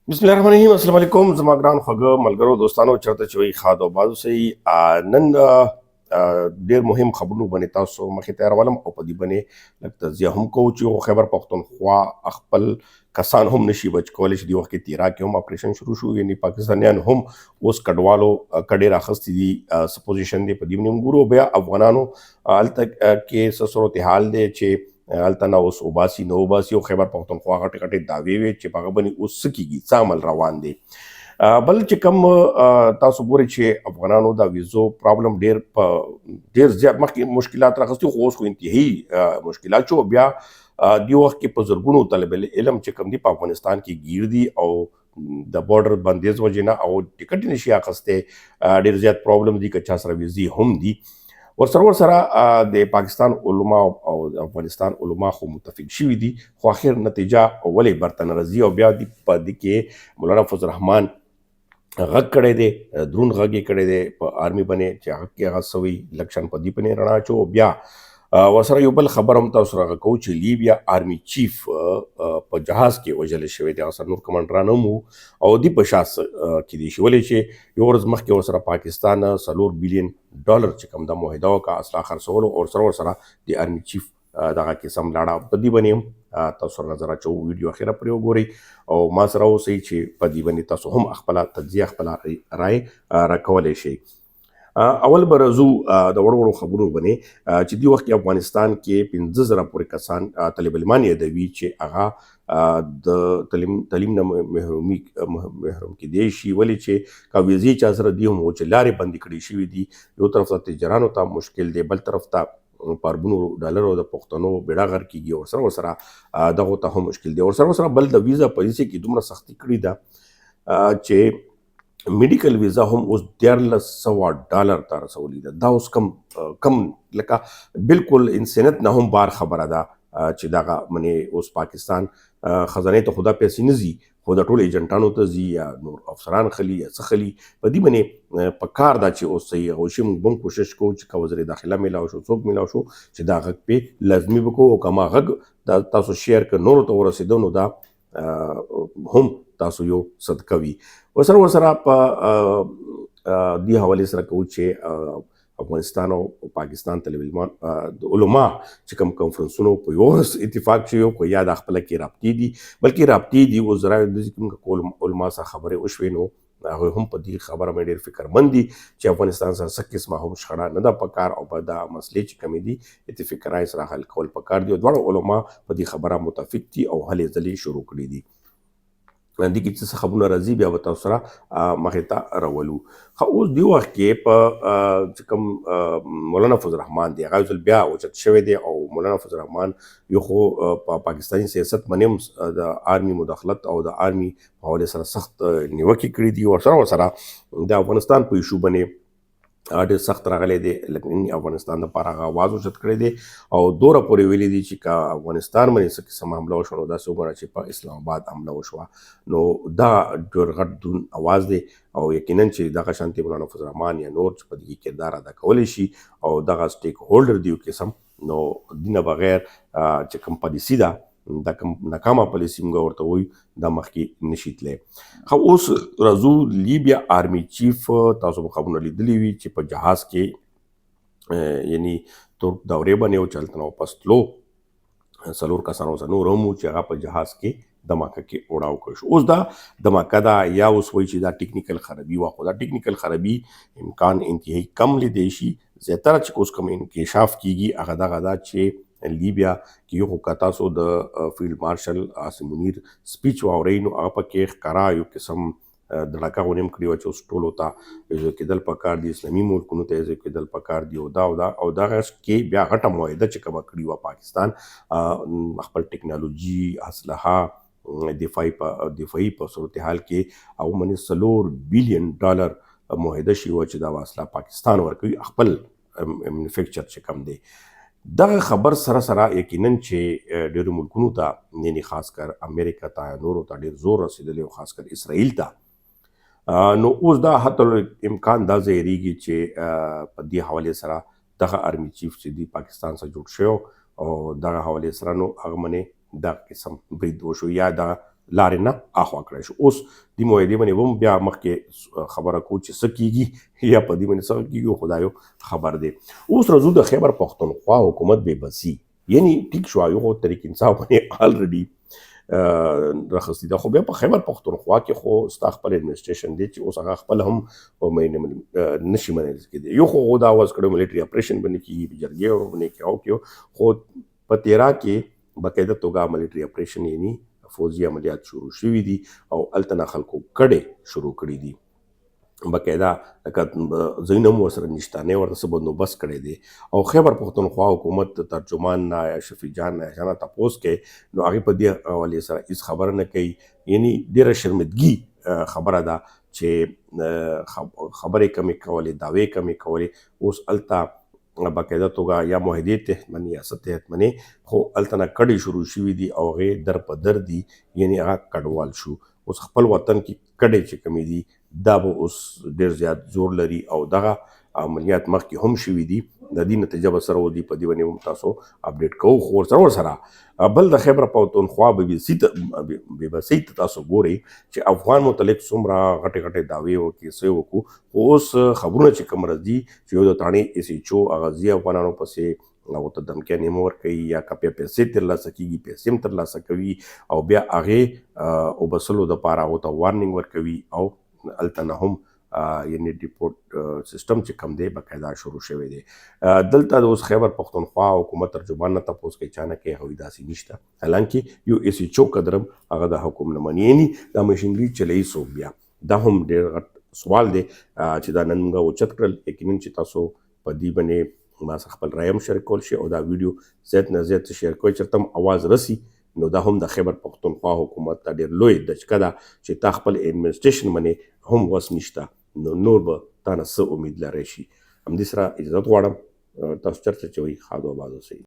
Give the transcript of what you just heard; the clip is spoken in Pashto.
بسم الله الرحمن الرحیم. السلام علیکم زما ګران خوږه ملګرو دوستانو چرته چې وي ښاد او باد اوسئ. نن ډېر مهم خبرونه باندې تاسو مخې ته راولم او په دې باندې لږ تجزیه هم کوو چې خیبر پختونخوا خپل کسان هم نشي بچ کولی چې دې وخت کې تیراه کې هم اپريشن شروع شو، یعنی پاکستانیان هم اوس کډوالو کډې راخستې دي. سپوزیشن دی په دې باندې ګورو بیا افغانانو هلته کې څه صورتحال دی چې هلته نه اوس وباسي نه وباسي، او خیبر پختونخوا غټې غټې دعوې وې چې په هغه باندې اوس څه کېږي، څه عمل روان دی. بل چې کوم تاسو ګورئ چې افغانانو دا ویزو پرابلم ډېر زیات مخکې مشکلات راغستي، خو اوس خو انتهایي مشکلات شو. بیا دې وخت کې په زرګونو طالب علم چې کوم دي په افغانستان کې ګیر دي او د بارډر بندیز وجې نه او ټکټ یې نشي اخیستی. ډېر زیات پرابلم دي که چا سره ویزې هم دي. ورسره د پاکستان علما او افغانستان علما خو متفق شوي دي، خو اخر نتیجه ولې برته نه راځي. او بیا په دې کې مولانا فضل الرحمن غږ کړی دی، دروند غږ یې کړی دی په آرمي باندې چې هغه کې هغه سوی لکشن په دې باندې رڼا اچو. بیا ورسره یو بل خبر هم تاسو سره کوو چې لیبیا آرمي چیف په جهاز کې وژل شوی دی، هغه سره نور کمانډران هم وو او دې په شا کې دي شي، ولې چې یو ورځ مخکې ورسره پاکستان $4 بلین چې کوم د معاهده وکړه اسلحه خرڅولو، او سره د آرمي چیف دغه قسم لاړه. په دې باندې هم تاسو سره نظر اچوو، ویډیو اخیره پرې وګورئ او ما سره اوسئ چې په دې باندې تاسو هم خپله تجزیه خپله رای راکولی شئ. اول به راځو د وړو وړو خبرو باندې چې دې وخت کې افغانستان کې 15,000 پورې کسان طالب علمان یادوي چې هغه د تعلیم نه محروم کېدی شي، ولې چې که ویزې چا سره دي هم چې لارې بندې کړې شوي دي. یو طرف ته تجارانو ته مشکل دی، بل طرف ته په اربونو ډالرو د پښتنو بیړه غر کېږي، ورسره دغو ته هم مشکل دی. ورسره بل د ویزا پالیسي کې دومره سختي کړې ده چې میډیکل ویزا هم اوس $1,400 ته رسولې ده. دا اوس کم لکه بالکل انسانیت نه هم بار خبره ده چې دغه منې اوس پاکستان خزانې ته خدا پیسې نه ځي، خو د ټولو ایجنټانو ته ځي یا نور افسران خلي یا څه خلي. په دې باندې په کار ده چې اوس صحیح غوشي موږ به هم کوشش کوو چې که وزیر داخله میلاو شو څوک میلاو شو چې دا غږ پې لازمي به کوو، او که ما غږ دا تاسو شیر که نورو ته ورسېدو نو دا هم تاسو یو صدقه وي. ورسره په دې حوالې سره کوو چې افغانستان او پاکستان طالب علمان د علما چې کوم کنفرنسونو په یو اتفاق شوي خو یا د خپله کې رابطې دي، بلکې رابطې دي وزرای د کوم علما سره خبرې وشوې نو هغوی هم په دې خبره باندې ډېر فکرمند دي چې افغانستان سره څه قسمه هم شخړه نه ده پکار، او په دا مسلې چې کومې دي اتفاقي سره حل کول پکار دي. او دواړه علما په دې خبره متفق دي او هلې ځلې شروع کړي دي. دې کې څه خبرونه راځي بیا به تاسو سره مخې ته راولو. ښه، اوس دې وخت کې په چې کوم مولانا فضل الرحمن دی هغه یو ځل بیا اوچت شوی دی، او مولانا فضل الرحمن یو خو په پاکستاني سیاست باندې هم د آرمي مداخلت او د آرمي په حوالې سره سخت نیوکې کړي دي. ورسره د افغانستان په ایشو باندې ډېر سخت راغلی دی، لکه افغانستان دپاره هغه آواز اوچت کړی دی او دوره پورې ویلي دي چې که افغانستان باندې څه قسم حمله وشوه نو داسې وګڼه چې په اسلام آباد حمله وشوه. نو دا ډېر غټ دروند اواز دی او یقینا چې دغه شانتې مولانا فضل الرحمن یا نور چې په دې کې کردار ادا کولی شي او دغه سټیک هولډر دی یو قسم، نو دې نه بغیر چې کوم پالیسي ده دا کوم ناکامه پالیسي موږ ورته وایو دا مخکې نشي تللی. ښه، اوس راځو لیبیا آرمي چیف تاسو به خبرونه لیدلي وي چې په جهاز کې یعنی ترک دورې باندې و چې هلته نه واپس تلو، 4 کسان اوسه نور هم چې هغه په جهاز کې دماکه کې اوړاو کړی شو. اوس دا دماکه ده یا اوس وایي چې دا ټیکنیکل خرابي وه، خو دا ټیکنیکل خرابي امکان انتهایي کم لیدی شي. زیاتره چې اوس کوم انکشاف کېږي هغه دغه ده چې لیبیا کې یو خو که تاسو د فیلډ مارشل عاصم منیر سپیچ واورئ نو هغه پکې ښکاره یو قسم دړکه غونې هم کړې وه چې اوس ټولو ته یو کېدل پکار دي، اسلامي ملکونو ته یو کېدل پکار دي، او دغه کې بیا غټه معاهده چې کومه کړې وه پاکستان خپل ټکنالوژي اسلحه دفاعي په صورتحال کې هغو باندې $4 بلین معاهده شوې وه چې دا اسلحه پاکستان ورکوي خپل مینوفیکچر چې کوم دی. دغه خبر سره یقینا چې ډېرو ملکونو ته یعنې خاص کر امریکا ته یا نورو ته ډېر زور رسېدلی او خاص کر اسرائیل ته. نو اوس دا حتی امکان دا ظاهرېږي چې په دې حوالې سره دغه آرمي چیف چې دی پاکستان سره جوړ شوی او دغه حوالې سره نو هغه منې دغه قسم برید وشو یا دغه لارې نه اخوا کړی شو. اوس دې معاهدې باندې هم بیا مخکې خبره کوو چې څه کېږي یا په دې باندې څه کېږي خو دا یو خبر دی. اوس راځو د خیبر پښتونخوا حکومت بې بسي، یعنی ټیک شو یو طریق انصاف باندې الریډي راخستی ده، خو بیا په خیبر پښتونخوا کې خو ستا خپل اډمنسټریشن دی چې اوس هغه خپل هم نشي منل کېدی. یو خو دا واز کړی ملټري اپریشن باندې کېږي، په جرګې باندې کېږي، خو په تیراه کې باقاعده توګه ملټري اپریشن یعنی فوځي عملیات شروع شوي دي او هلته نه خلکو کډې شروع کړي دي. باقاعده لکه ځایونه هم ورسره نشته، ورته څه بندوبست کړی دی. او خیبر پښتونخوا حکومت ترجمان نه یا شفیع جان نه چا نه تپوس کوي، نو هغې په دې حوالې سره هېڅ خبره نه کوي. یعنی ډېره شرمندګي خبره ده چې خبرې کمې کولې، دعوې کمې کولې. اوس هلته باقاعده توګه یا معاهدې تحت منې یا څه تحت منې، خو هلته نه کډې شروع شوي دي او هغې در په در دي، یعنی هغه کډوال شو. اوس خپل وطن کې کډې چې کمې دي دا به اوس ډېر زیات زور لري او دغه عملیات مخکې هم شوي دي. د دې نتیجه به سره ودي، په دې باندې هم تاسو اپډیټ کوو. خو ورسره بل د خیبر پښتونخوا بې بسۍ ته تاسو ګورئ چې افغان متعلق څومره غټې غټې دعوې وکړي، څه وکړو، خو اوس خبرونه چې کوم راځي چې یو د تاڼې ایس ایچ او هغه ځي افغانانو پسې هغو ته دمکیانې هم ورکوي یا که بیا پیسې ترلاسه کېږي، پیسې هم ترلاسه کوي او بیا هغې وبسلو دپاره هغو ته وارننګ ورکوي او هلته نه هم یعنی ډیپورټ سیسټم چې کوم دی باقاعده شروع شوی دی. دلته د اوس خیبر پښتونخوا حکومت ترجمان نه تپوس کوي، چا نه کوي، هغوی داسې نشته. حالانکې یو ایس ایچ او قدر هم هغه د حکم نه مني، یعنی دا مشینري چلوي څوک. بیا دا هم ډېر غټ سوال دی چې دا نن موږ اوچت کړل. یقینا چې تاسو په دې باندې ما سره خپل رایه هم شریکول شي او دا ویډیو زیات نه زیات شیر کوئ، چېرته هم اواز رسي. نو دا هم د خیبر پښتونخوا حکومت ته ډېر لوی دچکه ده چې تا خپل اډمنسټریشن باندې هم وس نشته، نو نور به تا نه څه امید لرلی شي. همدې سره اجازت غواړم، تاسو چېرته چې وئ ښاد و آباد اوسئ.